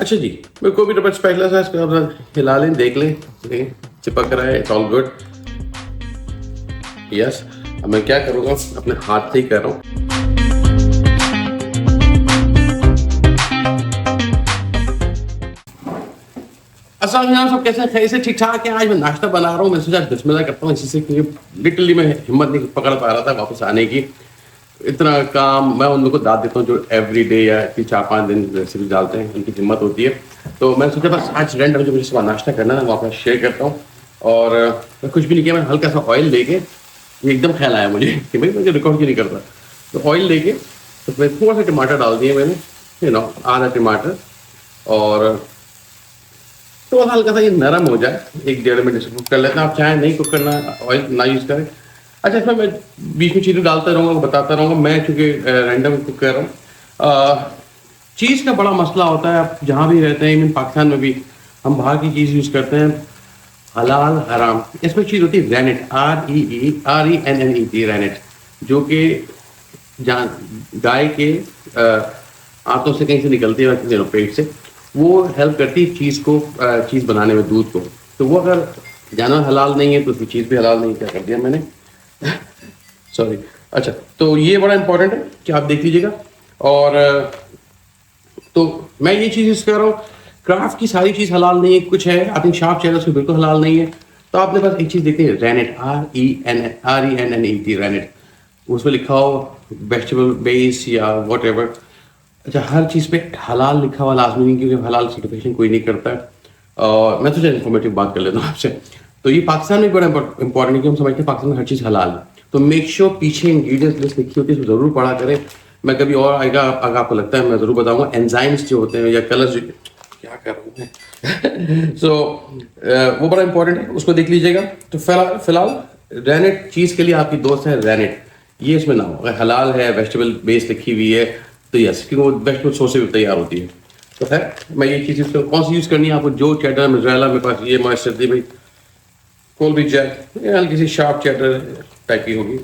अच्छा जी, मैं कोई भी बस पहला सा इसको आप हिला लें, देख लें, चिपक रहा है, इट्स ऑल गुड। यस, अब मैं क्या करूँगा, अपने हाथ से ही कर रहा हूँ। अस्सलाम वालेकुम, सब कैसे हैं? खैर से ठीक ठाक है। आज मैं नाश्ता बना रहा हूँ। मैं सोचा बिस्मिल्लाह करता हूँ इसी से, क्योंकि लिटरली मैं हिम्मत नहीं पकड़ पा रहा था वापस आने की। इतना काम मैं उन लोगों को दाद देता हूँ जो एवरी डे या 4-5 दिन रेसिपी डालते हैं, उनकी हिम्मत होती है। तो मैं सोचा बस आज रैंडम जो मुझे सुबह नाश्ता करना है वो आपको शेयर करता हूँ। और मैं कुछ भी नहीं किया, मैं हल्का सा ऑयल लेके, ये एकदम ख्याल आया मुझे कि भाई मुझे रिकॉर्ड क्यों नहीं करता। तो ऑयल लेके तो मैं थोड़ा सा टमाटर डाल दिए मैंने, आधा टमाटर। और तो हल्का सा ये नरम हो जाए, 1-1.5 मिनट इसको कुक कर लेते हैं। आप चाहे नहीं कुक करना, ऑयल ना यूज़ करें। अच्छा, इसमें मैं बीच में चीज़ें डालता रहूँगा, बताता रहूँगा। मैं चूँकि रैंडम कुक कर रहा हूँ, चीज़ का बड़ा मसला होता है। आप जहाँ भी रहते हैं, इवन पाकिस्तान में भी हम बाहर की चीज़ यूज़ करते हैं, हलाल हराम। इसमें चीज़ होती है रैनेट, RENNET, रैनेट, जो कि गाय के आंतों से कहीं से निकलती है, पेट से। वो हेल्प करती है चीज़ को, चीज़ बनाने में, दूध को। तो वो अगर जानवर हलाल नहीं है तो उसकी चीज़ भी हलाल नहीं। क्या कर दिया मैंने, सॉरी। अच्छा, तो ये बड़ा इंपॉर्टेंट है कि आप देख लीजिएगा। और तो मैं ये चीज़ यूज़ कर रहा हूँ। क्राफ्ट की सारी चीज़ हलाल नहीं है, कुछ है आई थिंक शार्प चेहरा उसमें बिल्कुल हलाल नहीं है। तो आपने बस एक चीज़ देखनी है, रैनेट, RENNET, रैनेट। उसमें लिखा हो वेजिटेबल बेस या वॉट एवर। अच्छा, हर चीज़ पे हलाल लिखा हुआ लाजमी नहीं, क्योंकि हलाल सर्टिफिकेशन कोई नहीं करता है। और मैं तो इन्फॉर्मेटिव बात कर लेता हूँ आपसे। तो ये पाकिस्तान में बड़ा इंपॉर्टेंट है कि हम समझते हैं पाकिस्तान में हर चीज़ हलाल है। तो मेक श्योर पीछे इंग्रेडिएंट्स लिस्ट लिखी होती है, इसको ज़रूर पढ़ा करें। मैं कभी और आएगा, अगर आपको लगता है मैं ज़रूर बताऊँगा। एंजाइम्स जो होते हैं या कलर्स, क्या कर रहा हूँ मैं सो वो बड़ा इंपॉर्टेंट है, उसको देख लीजिएगा। तो फिलहाल रैनेट चीज़ के लिए आपकी दोस्त है रैनेट, ये इसमें ना हो। अगर हलाल है, वेजिटेबल बेस लिखी हुई है, तो यस, क्योंकि वो वेजिटेबल सोर्स से भी तैयार होती है। तो है, मैं ये चीज़ यूज़ कौन सी यूज़ करनी है आपको, जो चेडर मोज़रेला मेरे पास ये मॉइस्चर दी भाई, कोल भी जैक, ये हल्की सी शार्प चेडर टाइप की होगी,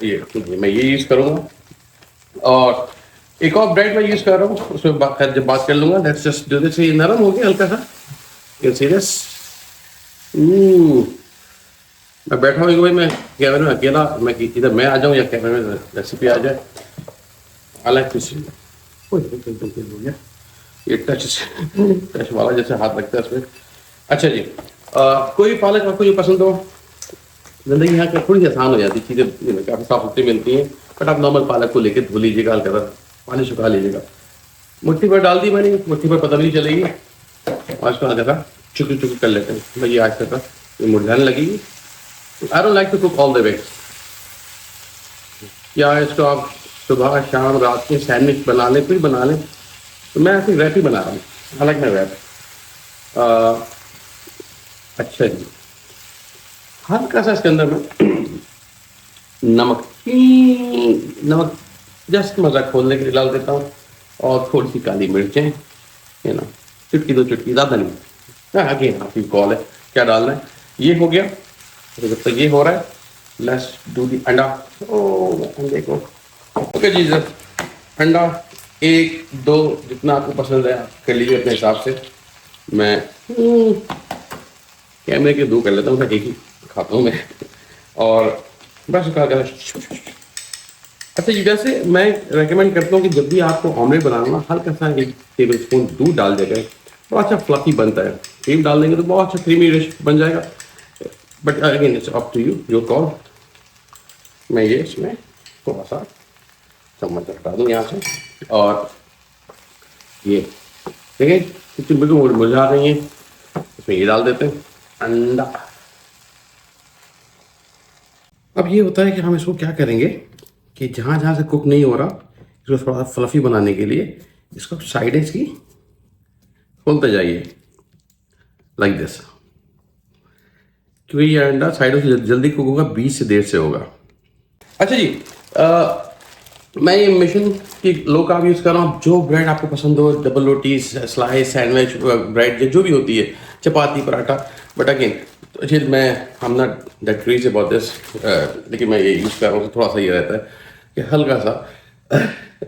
ये मैं ये यूज़ करूँगा। और एक और ब्रेड मैं यूज़ कर रहा हूँ, उसमें जब बात कर लूँगा। Let's just do this. ये नरम हो गया हल्का सा, यू सी दिस। मैं बैठा हूँ भाई, मैं कैमरे में अकेला, मैं इधर मैं आ जाऊँ या कैमरे में रेसिपी आ जाए। आई लाइक टू सी। हो गया ये टच वाला जैसे हाथ लगता है इसमें। अच्छा जी, कोई पालक आपको जो पसंद हो, ज़िंदगी यहाँ की थोड़ी सी आसान हो जाती, चीज़ें काफ़ी साफ सुथरी मिलती हैं। बट आप नॉर्मल पालक को लेकर धो लीजिएगा, हल्का सा पानी सुखा लीजिएगा। मुट्ठी भर डाल दी मैंने, मुट्ठी भर पता भी नहीं चलेगी। और इसको हल्का सा चुकी चुकी कर लेते हैं भाई, ये आज तक ये मुरझाने लगेगी। I don't like to cook all the way. या इसको आप सुबह शाम रात के सैंडविच बना लें, कुछ बना लें। तो मैं ऐसे रैप ही बना रहा हूँ, हालांकि मैं रैप। अच्छा जी, हल्का सा इसके अंदर मैं नमक नमक जस्ट मज़ा खोलने के लिए डाल देता हूँ। और थोड़ी सी काली मिर्चें, चुटकी 2 चुटकी, ज़्यादा नहीं। अगेन आपकी कॉल है क्या डालना है। ये हो गया। तो जब तक ये हो रहा है, लेट्स डू दी अंडा। अंडे को ओके जी सर, अंडा 1-2 जितना आपको पसंद है आप कर लीजिए अपने हिसाब से। मैं कैमरे के 2 कर लेता हूँ, मैं 1 ही खाता हूँ मैं। और बस उसका अच्छा जी, वैसे मैं रेकमेंड करता हूँ कि जब भी आपको ऑमलेट बनाना ना, हल्का सा 1 टेबल स्पून दूध डाल देगा, बहुत अच्छा फ्लफी बनता है। क्रीम डाल देंगे तो बहुत अच्छा क्रीमी डिश बन जाएगा। But again it's up to you, your call. मैं ये इसमें थोड़ा सा चम्मच हटा दूँ यहाँ से। और ये देखिए कितनी बिल्कुल मुरझा रही है, इसमें ये डाल देते हैं अंडा। अब ये होता है कि हम इसको क्या करेंगे कि जहाँ जहाँ से कुक नहीं हो रहा, इसको थोड़ा फ्लफी बनाने के लिए इसको साइडें की खोलते जाइए लाइक दिस, क्योंकि ये अंडा साइडों से जल्दी कुक होगा, बीच से देर से होगा। अच्छा जी, मैं ये मिशन की लो कार्ब यूज़ कर रहा हूँ। जो ब्रेड आपको पसंद हो, डबल रोटी, स्लाइस, सैंडविच ब्रेड, जो भी होती है, चपाती, पराठा। बट अगेन अच्छे मैं हम ना दैट क्रेज़ अबाउट दिस, लेकिन मैं ये यूज़ कर रहा हूँ तो थोड़ा सा ये रहता है कि हल्का सा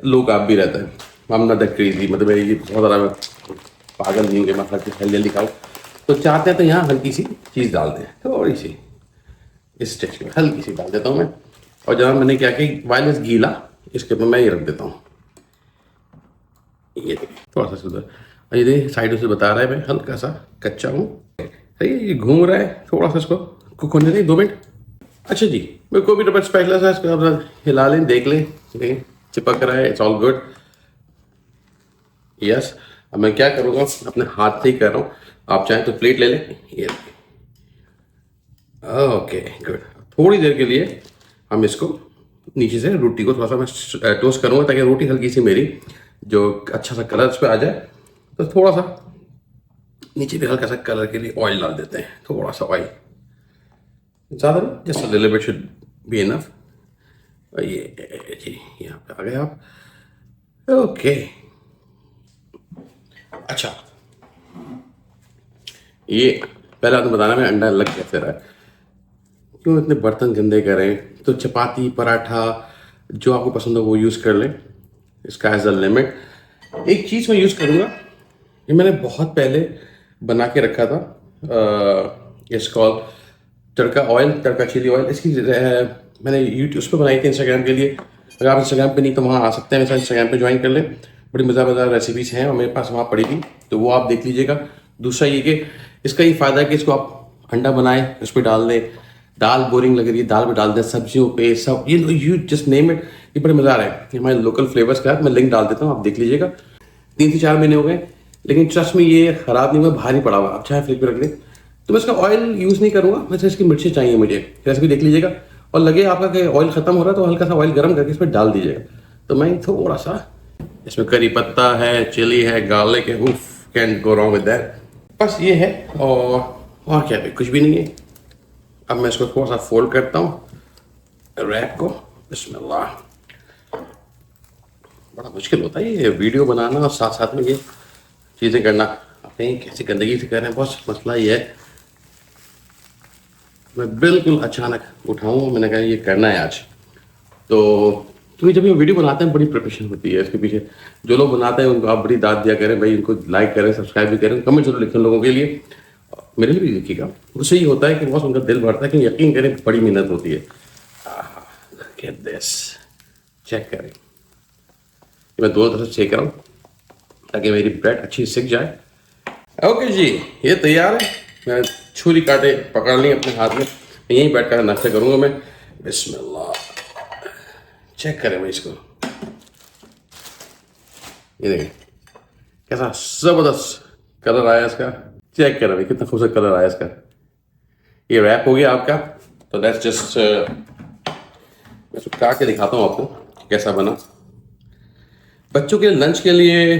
लो कार्ब भी रहता है। हम ना दैट क्रेज़ी, मतलब ये बहुत ज़्यादा पागल नहीं होंगे, मैं हर चीज़ हेल्दी खाऊँ, तो चाहते हैं तो यहाँ हल्की सी चीज़ डाल दें, थोड़ी सी इस स्टेज में हल्की सी डाल देता हूँ मैं। और जब मैंने क्या कि वायलेस गीला इसके ऊपर मैं ये रख देता हूँ, ये थोड़ा सा सुधर, और ये देखिए साइडों से बता रहा है मैं हल्का सा कच्चा हूँ, सही है, ये घूम रहा है, थोड़ा सा इसको कुक होने दें 2 मिनट। अच्छा जी, मैं कोई भी डबल स्पैचुला है, इसको आप हिला लें, देख लें, देखें चिपक रहा है, इट्स ऑल गुड। यस, अब मैं क्या करूँगा, अपने हाथ से ही कर रहा हूँ, आप चाहें तो प्लेट ले लें, ये ओके गुड। थोड़ी देर के लिए हम इसको नीचे से रोटी को थोड़ा सा मैं टोस्ट करूँगा ताकि रोटी हल्की सी मेरी जो अच्छा सा कलर इस पर आ जाए। तो थोड़ा सा नीचे भी हल्का सा कलर के लिए ऑयल डाल देते हैं, थोड़ा सा ऑयल, ज़्यादा नहीं, just a little bit should be enough. ये जी यहाँ पे आ गए आप, ओके। अच्छा, ये पहले आपने बताना मैं अंडा लग कैसे रहा है, क्यों इतने बर्तन गंदे करें, तो चपाती पराठा जो आपको पसंद हो वो यूज़ कर लें, इसका एज अ लिमिट। एक चीज़ मैं यूज़ करूँगा, ये मैंने बहुत पहले बना के रखा था, it's called tadka oil, tadka chilli oil. इसकी मैंने यूट्यूब उस पर बनाई थी इंस्टाग्राम के लिए, अगर आप इंस्टाग्राम पे नहीं तो वहाँ आ सकते हैं, मेरे इंस्टाग्राम पे ज्वाइन कर लें, बड़ी मज़ेदार रेसिपीज़ हैं और मेरे पास वहाँ पड़ी थी, तो वो आप देख लीजिएगा। दूसरा ये कि इसका ये फ़ायदा है कि इसको आप अंडा बनाएं, उस पर डाल दें, दाल बोरिंग लग रही है दाल पे डाल दें, सब्जियों पे सब, यू जस्ट नेम इट, ये बड़े मज़ा आ रहा है। हमारे लोकल फ्लेवर्स का मैं लिंक डाल देता हूँ, आप देख लीजिएगा। 3 से 4 महीने हो गए, लेकिन ट्रस्ट में ये ख़राब नहीं हुआ, बाहर ही पड़ा हुआ, आप चाहे फ्रिज पे रख दें। तो मैं इसका ऑयल यूज़ नहीं करूँगा, वैसे इसकी मिर्ची चाहिए मुझे, रेसिपी देख लीजिएगा, और लगे आपका कि ऑयल ख़त्म हो रहा है तो हल्का सा ऑयल गर्म करके इस पर डाल दीजिएगा। तो मैं थोड़ा सा इसमें करी पत्ता है, चिली है, गार्लिक है, उफ can go wrong with that. बस ये है, और क्या भी कुछ भी नहीं है। अब मैं इसको थोड़ा सा फोल्ड करता हूँ रैप को, बिस्मिल्लाह। बड़ा मुश्किल होता है ये वीडियो बनाना और साथ साथ में ये चीज़ें करना, अपने कैसी गंदगी से कर रहे हैं, बहुत मसला ये है। मैं बिल्कुल अचानक उठाऊँ, मैंने कहा ये करना है आज, तो क्योंकि जब ये वीडियो बनाते हैं बड़ी प्रिपरेशन होती है इसके पीछे। जो लोग बनाते हैं उनको आप बड़ी दाद दिया करें भाई, इनको लाइक करें, सब्सक्राइब भी करें, कमेंट जरूर लिखें लोगों के लिए, मेरे लिए भी लिखिएगा। उससे ये होता है कि बहुत उनका दिल भरता है, कि यकीन करें बड़ी मेहनत होती है। Get this, चेक करें, मैं दोनों तरफ से सेक रहा हूँ ताकि मेरी ब्रेड अच्छी सिक जाए। ओके जी, ये तैयार है। मैं छुरी काटे पकड़ ली अपने हाथ में, यहीं बैठ कर नाश्ता करूँगा मैं। बिस्मिल्लाह, चेक करें भाई इसको, ये देखें कैसा ज़बरदस्त कलर आया इसका, चेक करें भाई कितना खूबसूरत कलर आया इसका। ये रैप हो गया आपका, तो लेट्स जस्ट मैं इसको काट के दिखाता हूँ आपको कैसा बना। बच्चों के लंच के लिए,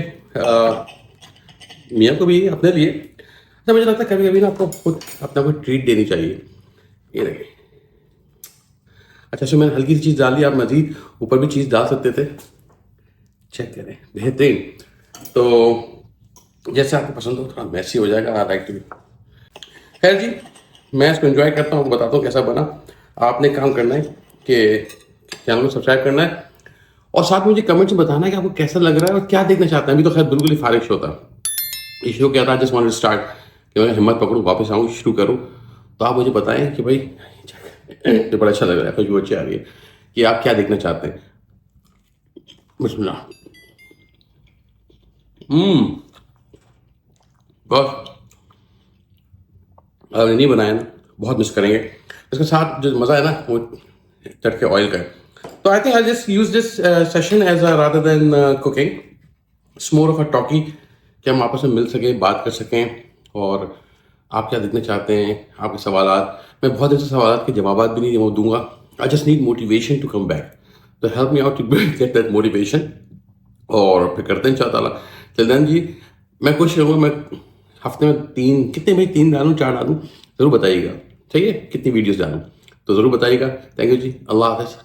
मियाँ को भी, अपने लिए। अच्छा, मुझे लगता है कभी कभी ना आपको खुद अपना कोई ट्रीट देनी चाहिए। ये देखिए, अच्छा इसमें मैंने हल्की सी चीज़ डाल दी, आप मज़ीद ऊपर भी चीज़ डाल सकते थे। चेक करें, बेहतरीन। तो जैसे आपको पसंद हो, थोड़ा मैसी हो जाएगा, आई लाइक टू। खैर जी, मैं इसको एंजॉय करता हूँ, बताता हूँ कैसा बना। आपने काम करना है कि चैनल को सब्सक्राइब करना है, और साथ में मुझे कमेंट्स में बताना है कि आपको कैसा लग रहा है और क्या देखना चाहते हैं। अभी तो खैर बिल्कुल ही फारिश होता, ये शो क्या था, जस्ट वांटेड टू स्टार्ट, कि मैं हिम्मत पकड़ूँ, वापस आऊँ, शुरू करूँ। तो आप मुझे बताएं कि भाई ये बड़ा अच्छा लग रहा है, खुशबू अच्छी आ रही है, कि आप क्या देखना चाहते हैं। बिस्मिल्लाह। बस अगर नहीं बनाया ना बहुत मिस करेंगे। इसके साथ जो मज़ा है ना वो चटके ऑयल का है। तो I think I just use this session as a rather than cooking, it's more of a talkie, कि हम आपस में मिल सकें, बात कर सकें, और आप क्या देखना चाहते हैं, आपके सवालात। मैं बहुत ऐसे सवालात के जवाब भी नहीं वो दूंगा। I just need motivation to come back, तो help me out to get that motivation, और फिर करते हैं इंशाअल्लाह। चलदन जी, मैं कोशिश करूँगा मैं हफ्ते में 3, कितने भाई 3 डालूँ 4 डालूँ, ज़रूर बताइएगा, ठीक है, कितनी वीडियोज़ डालूँ तो ज़रूर बताइएगा। थैंक यू जी, अल्लाह हाफ़िज़।